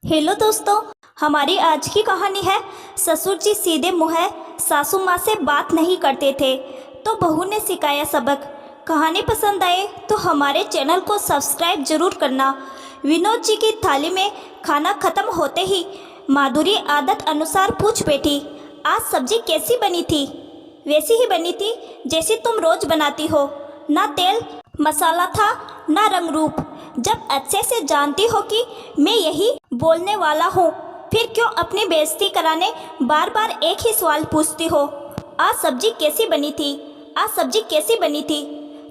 Hello दोस्तों, हमारी आज की कहानी है ससुर जी सीधे मुँह सासू माँ से बात नहीं करते थे तो बहू ने सिखाया सबक। कहानी पसंद आए तो हमारे चैनल को सब्सक्राइब जरूर करना। विनोद जी की थाली में खाना खत्म होते ही माधुरी आदत अनुसार पूछ बैठी, आज सब्जी कैसी बनी थी? वैसी ही बनी थी जैसी तुम रोज बनाती हो, ना तेल मसाला था ना रंग रूप। जब अच्छे से जानती हो कि मैं यही बोलने वाला हूँ, फिर क्यों अपनी बेइज्जती कराने बार बार एक ही सवाल पूछती हो? आज सब्जी कैसी बनी थी? आज सब्जी कैसी बनी थी?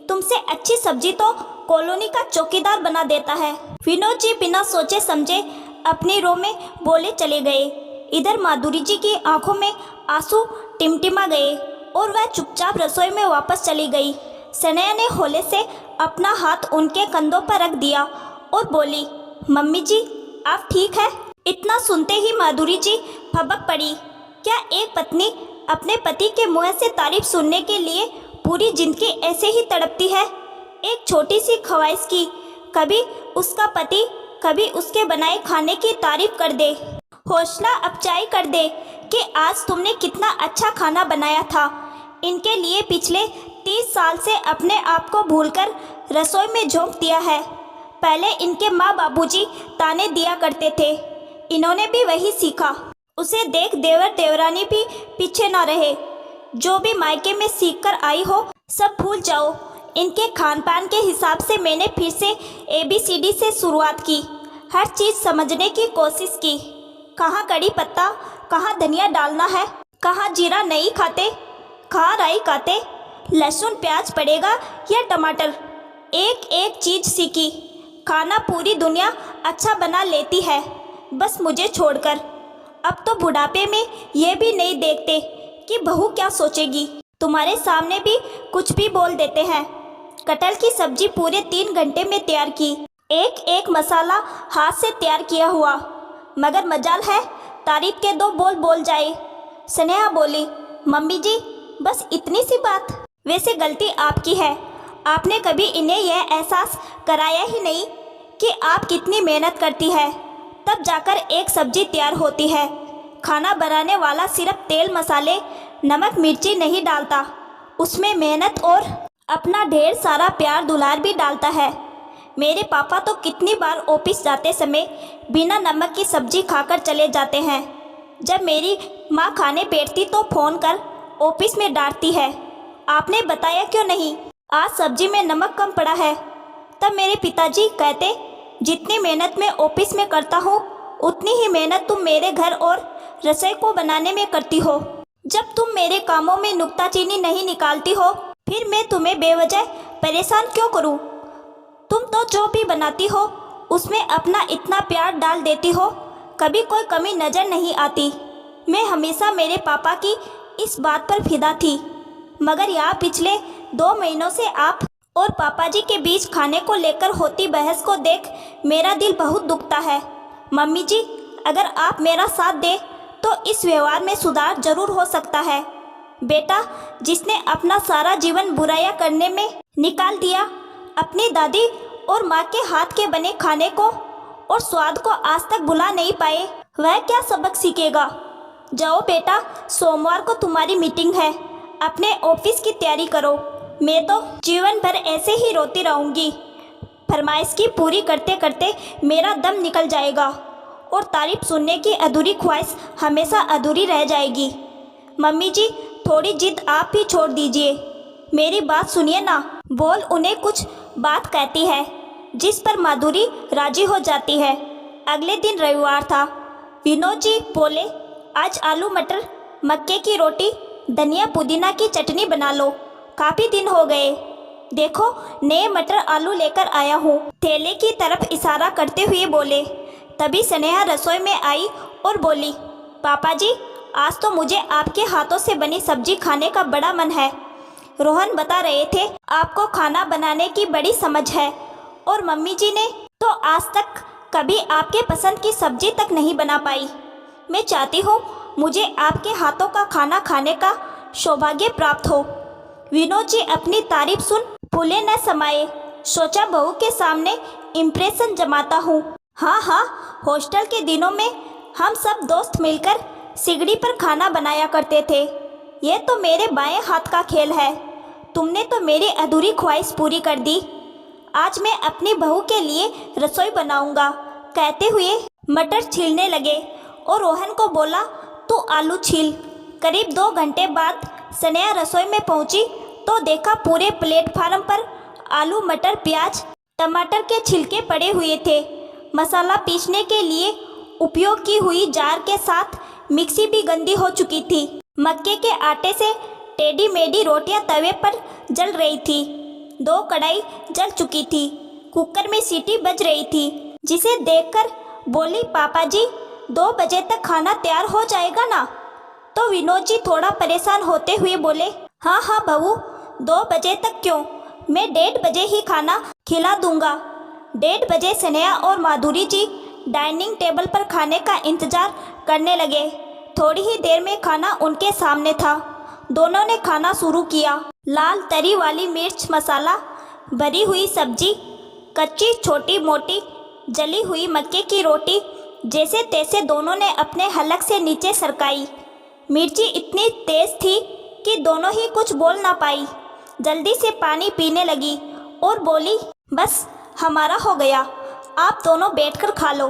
तुमसे अच्छी सब्जी तो कॉलोनी का चौकीदार बना देता है। विनोद जी बिना सोचे समझे अपनी रो में बोले चले गए। इधर माधुरी जी की आंखों में आंसू टिमटिमा गए और वह चुपचाप रसोई में वापस चली गई। सनया ने होले से अपना हाथ उनके कंधों पर रख दिया और बोली, मम्मी जी आप ठीक है? इतना सुनते ही माधुरी जी भबक पड़ी। क्या एक पत्नी अपने पति के मुंह से तारीफ सुनने के लिए पूरी जिंदगी ऐसे ही तड़पती है? एक छोटी सी ख्वाहिश की, कभी उसका पति कभी उसके बनाए खाने की तारीफ कर दे, हौसला अफजाई कर दे कि आज तुमने कितना अच्छा खाना बनाया था। इनके लिए पिछले 30 साल से अपने आप को भूलकर रसोई में झोंक दिया है। पहले इनके माँ बाबूजी ताने दिया करते थे, इन्होंने भी वही सीखा। उसे देख देवर देवरानी भी पीछे ना रहे। जो भी मायके में सीख कर आई हो सब भूल जाओ। इनके खान पान के हिसाब से मैंने फिर से ABCD से शुरुआत की, हर चीज़ समझने की कोशिश की। कहाँ कड़ी पत्ता, कहाँ धनिया डालना है, कहाँ जीरा नहीं खाते, कहाँ राई खाते, लहसुन प्याज पड़ेगा या टमाटर, एक एक चीज़ सीखी। खाना पूरी दुनिया अच्छा बना लेती है, बस मुझे छोड़कर। अब तो बुढ़ापे में ये भी नहीं देखते कि बहू क्या सोचेगी। तुम्हारे सामने भी कुछ भी बोल देते हैं। कटहल की सब्जी पूरे 3 घंटे में तैयार की, एक एक मसाला हाथ से तैयार किया हुआ, मगर मजाल है तारीफ के 2 बोल बोल जाए। स्नेहा बोली, मम्मी जी बस इतनी सी बात? वैसे गलती आपकी है, आपने कभी इन्हें यह एहसास कराया ही नहीं कि आप कितनी मेहनत करती है, तब जाकर एक सब्जी तैयार होती है। खाना बनाने वाला सिर्फ तेल मसाले नमक मिर्ची नहीं डालता, उसमें मेहनत और अपना ढेर सारा प्यार दुलार भी डालता है। मेरे पापा तो कितनी बार ऑफिस जाते समय बिना नमक की सब्जी खाकर चले जाते हैं। जब मेरी माँ खाने बैठती तो फ़ोन कर ऑफिस में डांटती है, आपने बताया क्यों नहीं आज सब्जी में नमक कम पड़ा है। तब मेरे पिताजी कहते, जितनी मेहनत मैं ऑफिस में करता हूँ उतनी ही मेहनत तुम मेरे घर और रसोई को बनाने में करती हो। जब तुम मेरे कामों में नुक्ताचीनी नहीं निकालती हो, फिर मैं तुम्हें बेवजह परेशान क्यों करूँ? तुम तो जो भी बनाती हो उसमें अपना इतना प्यार डाल देती हो, कभी कोई कमी नज़र नहीं आती। मैं हमेशा मेरे पापा की इस बात पर फिदा थी, मगर यहाँ पिछले 2 महीनों से आप और पापा जी के बीच खाने को लेकर होती बहस को देख मेरा दिल बहुत दुखता है। मम्मी जी अगर आप मेरा साथ दें तो इस व्यवहार में सुधार जरूर हो सकता है। बेटा जिसने अपना सारा जीवन बुराइयां करने में निकाल दिया, अपनी दादी और माँ के हाथ के बने खाने को और स्वाद को आज तक भुला नहीं पाए, वह क्या सबक सीखेगा? जाओ बेटा, सोमवार को तुम्हारी मीटिंग है, अपने ऑफिस की तैयारी करो। मैं तो जीवन भर ऐसे ही रोती रहूँगी। फरमाइश की पूरी करते करते मेरा दम निकल जाएगा और तारीफ सुनने की अधूरी ख्वाहिश हमेशा अधूरी रह जाएगी। मम्मी जी थोड़ी जिद आप ही छोड़ दीजिए, मेरी बात सुनिए ना। बोल उन्हें कुछ बात कहती है जिस पर माधुरी राजी हो जाती है। अगले दिन रविवार था। विनोद जी बोले, आज आलू मटर मक्के की रोटी धनिया पुदीना की चटनी बना लो, काफ़ी दिन हो गए। देखो नए मटर आलू लेकर आया हूँ, थैले की तरफ इशारा करते हुए बोले। तभी स्नेहा रसोई में आई और बोली, पापा जी आज तो मुझे आपके हाथों से बनी सब्जी खाने का बड़ा मन है। रोहन बता रहे थे आपको खाना बनाने की बड़ी समझ है और मम्मी जी ने तो आज तक कभी आपके पसंद की सब्जी तक नहीं बना पाई। मैं चाहती हूँ मुझे आपके हाथों का खाना खाने का सौभाग्य प्राप्त हो। विनोद जी अपनी तारीफ सुन फूले न समाये, सोचा बहू के सामने इम्प्रेशन जमाता हूँ। हाँ हाँ, हॉस्टल के दिनों में हम सब दोस्त मिलकर सिगड़ी पर खाना बनाया करते थे। ये तो मेरे बाएं हाथ का खेल है। तुमने तो मेरी अधूरी ख्वाहिश पूरी कर दी। आज मैं अपनी बहू के लिए रसोई बनाऊंगा, कहते हुए मटर छीलने लगे और रोहन को बोला, तू आलू छील। करीब 2 घंटे बाद सनेहा रसोई में पहुंची तो देखा पूरे प्लेटफार्म पर आलू, मटर, प्याज, टमाटर के छिलके पड़े हुए थे। मसाला पीसने के लिए उपयोग की हुई जार के साथ मिक्सी भी गंदी हो चुकी थी। मक्के के आटे से टेढ़ी मेढ़ी रोटियां तवे पर जल रही थी। 2 कढ़ाई जल चुकी थी। कुकर में सीटी बज रही थी, जिसे देखकर बोली, पापा जी 2 बजे तक खाना तैयार हो जाएगा ना? तो विनोद जी थोड़ा परेशान होते हुए बोले, हाँ हाँ बहू, 2 बजे तक क्यों, मैं 1:30 बजे ही खाना खिला दूंगा। 1:30 बजे स्नेहा और माधुरी जी डाइनिंग टेबल पर खाने का इंतजार करने लगे। थोड़ी ही देर में खाना उनके सामने था। दोनों ने खाना शुरू किया। लाल तरी वाली मिर्च मसाला भरी हुई सब्जी, कच्ची छोटी मोटी जली हुई मक्के की रोटी, जैसे तैसे दोनों ने अपने हलक से नीचे सरकाई। मिर्ची इतनी तेज थी कि दोनों ही कुछ बोल ना पाई। जल्दी से पानी पीने लगी और बोली, बस हमारा हो गया, आप दोनों बैठकर खा लो।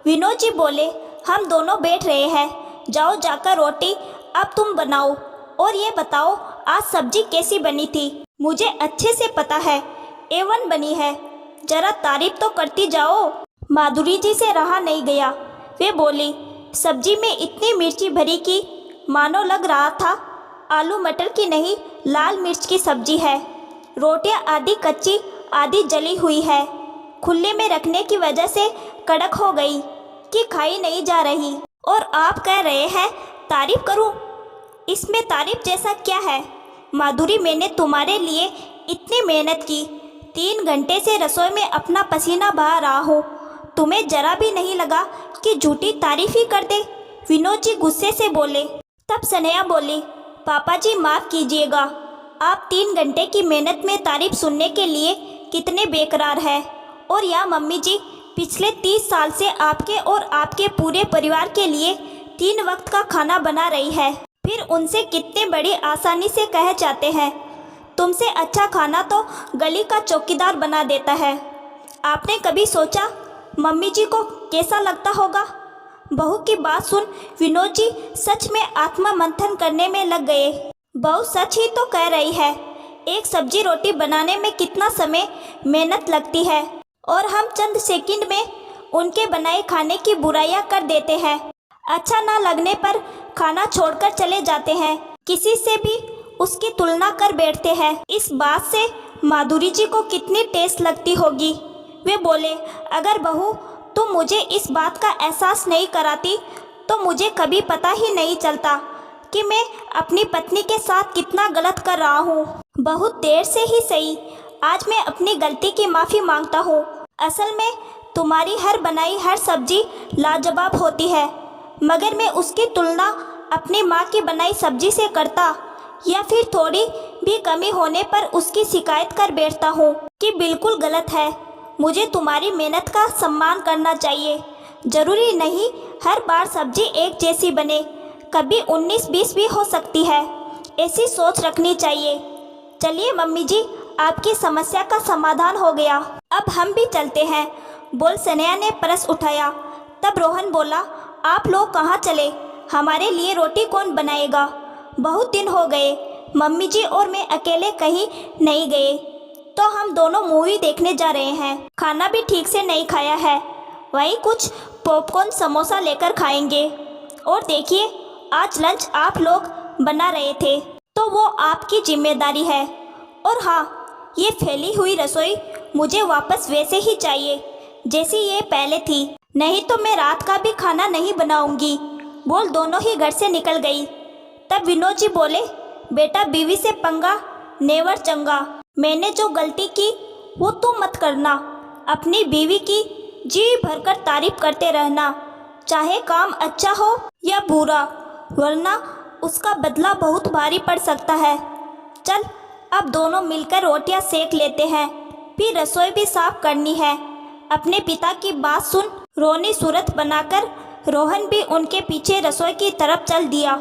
विनोद जी बोले, हम दोनों बैठ रहे हैं, जाओ जाकर रोटी अब तुम बनाओ और ये बताओ आज सब्जी कैसी बनी थी? मुझे अच्छे से पता है, A1 बनी है, जरा तारीफ तो करती जाओ। माधुरी जी से रहा नहीं गया। वे बोली, सब्जी में इतनी मिर्ची भरी कि मानो लग रहा था आलू मटर की नहीं, लाल मिर्च की सब्जी है। रोटियां आधी कच्ची आधी जली हुई है। खुले में रखने की वजह से कड़क हो गई कि खाई नहीं जा रही। और आप कह रहे हैं तारीफ करूं? इसमें तारीफ जैसा क्या है? माधुरी, मैंने तुम्हारे लिए इतनी मेहनत की, 3 घंटे से रसोई में अपना पसीना बहा रहा हूँ, तुम्हें जरा भी नहीं लगा कि झूठी तारीफ ही कर दे? विनोद जी गुस्से से बोले। तब स्नेहा बोली, पापा जी माफ़ कीजिएगा, आप 3 घंटे की मेहनत में तारीफ सुनने के लिए कितने बेकरार हैं। और या मम्मी जी, पिछले 30 साल से आपके और आपके पूरे परिवार के लिए 3 वक्त का खाना बना रही है, फिर उनसे कितने बड़ी आसानी से कह जाते हैं, तुमसे अच्छा खाना तो गली का चौकीदार बना देता है। आपने कभी सोचा मम्मी जी को कैसा लगता होगा? बहू की बात सुन विनोद जी सच में आत्मा मंथन करने में लग गए। बहू सच ही तो कह रही है, एक सब्जी रोटी बनाने में कितना समय मेहनत लगती है और हम चंद सेकंड में उनके बनाए खाने की बुराइयां कर देते हैं। अच्छा ना लगने पर खाना छोड़कर चले जाते हैं, किसी से भी उसकी तुलना कर बैठते हैं। इस बात से माधुरी जी को कितनी टेस्ट लगती होगी। वे बोले, अगर बहू तुम मुझे इस बात का एहसास नहीं कराती तो मुझे कभी पता ही नहीं चलता कि मैं अपनी पत्नी के साथ कितना गलत कर रहा हूँ। बहुत देर से ही सही, आज मैं अपनी गलती की माफ़ी मांगता हूँ। असल में तुम्हारी हर बनाई हर सब्जी लाजवाब होती है, मगर मैं उसकी तुलना अपनी माँ की बनाई सब्जी से करता या फिर थोड़ी भी कमी होने पर उसकी शिकायत कर बैठता हूँ कि बिल्कुल गलत है। मुझे तुम्हारी मेहनत का सम्मान करना चाहिए। ज़रूरी नहीं हर बार सब्जी एक जैसी बने, कभी 19-20 भी हो सकती है। ऐसी सोच रखनी चाहिए। चलिए मम्मी जी, आपकी समस्या का समाधान हो गया, अब हम भी चलते हैं, बोल स्नेहा ने परस उठाया। तब रोहन बोला, आप लोग कहाँ चले? हमारे लिए रोटी कौन बनाएगा? बहुत दिन हो गए मम्मी जी और मैं अकेले कहीं नहीं गए, तो हम दोनों मूवी देखने जा रहे हैं। खाना भी ठीक से नहीं खाया है, वहीं कुछ पॉपकॉर्न समोसा लेकर खाएंगे। और देखिए, आज लंच आप लोग बना रहे थे तो वो आपकी जिम्मेदारी है। और हाँ, ये फैली हुई रसोई मुझे वापस वैसे ही चाहिए जैसी ये पहले थी, नहीं तो मैं रात का भी खाना नहीं बनाऊंगी, बोल दोनों ही घर से निकल गई। तब विनोद जी बोले, बेटा बीवी से पंगा नेवर चंगा। मैंने जो गलती की वो तुम मत करना। अपनी बीवी की जी भरकर तारीफ करते रहना, चाहे काम अच्छा हो या बुरा, वरना उसका बदला बहुत भारी पड़ सकता है। चल अब दोनों मिलकर रोटियां सेक लेते हैं, फिर रसोई भी साफ करनी है। अपने पिता की बात सुन रोनी सूरत बनाकर रोहन भी उनके पीछे रसोई की तरफ चल दिया।